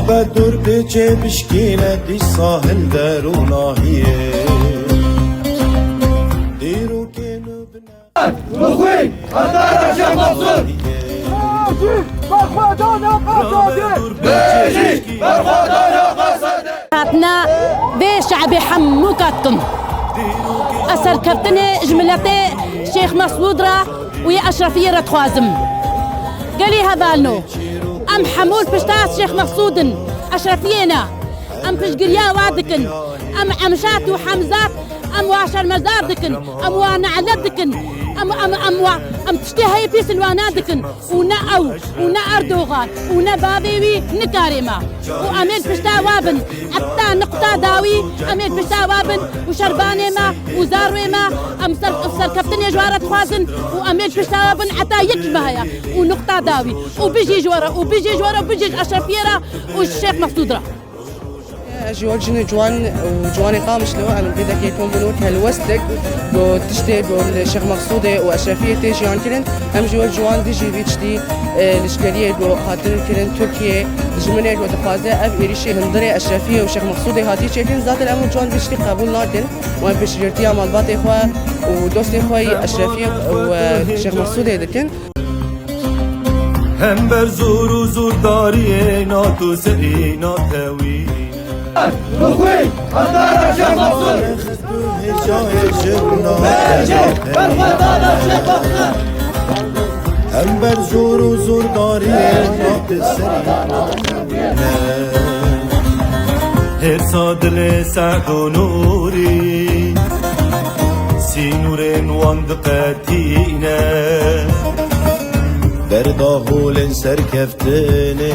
بدر بچه بشکینه دی ساحل در و ناهیه دیرو کنو بنا روخوی قدر شیخ مقصود برخوادان قصاده بيجي برخوادان قصاده هاتنا بشعب حموكاتكم أسر كابتني جملتي شيخ مسعود را ويا أشرفية رتخوازم قالي هبالنو أم حمول بشتاس شيخ مسعود أشرفينا أم بشقريا وادكن أم عمشات وحمزات أم واشر مزادكن أم وانعلدكن أم تشتهي في سلواناتكن ونا أردوغان ونا بابيوي نكاريما وأمير بشتا وابن حتى نقطة داوي أمير بشتا وابن وشرباني ما وزاروي ما أم سر كابتن جوارة خوازن وأمير بشتا وابن حتى يكبهايا ونقطة داوي وبيجي جوارة وبيجي أشرفيرا والشيخ مسعود را جوان وجواني قامش له أنا بدك يكون بنوك هالوستك وتشتي بالشيخ مقصودة وأشرفية تيجي عن كرن هم جوان ديجي بيتشتي الإشكالية وخاطر كرن تركيا جمنة وتقاضى أب إيريشي هندري أشرفية وشيخ مقصودة هاتي شكل ذات الأمر جوان بيشتي قبول ناكن وأنا بشرتيها مال باطي إخوة ودوستي إخوة أشرفية وشيخ مقصودة دكن هم بر زور و زور داری ناتو سری ناتوی روخوی قدر شیخ مقصود بيجي برخوادان شيخ مقصود هم بر زور و زور داری ناتو سری هر صادل سعد و نوری سینورین واندقاتینه بردا هولن سرکفتنه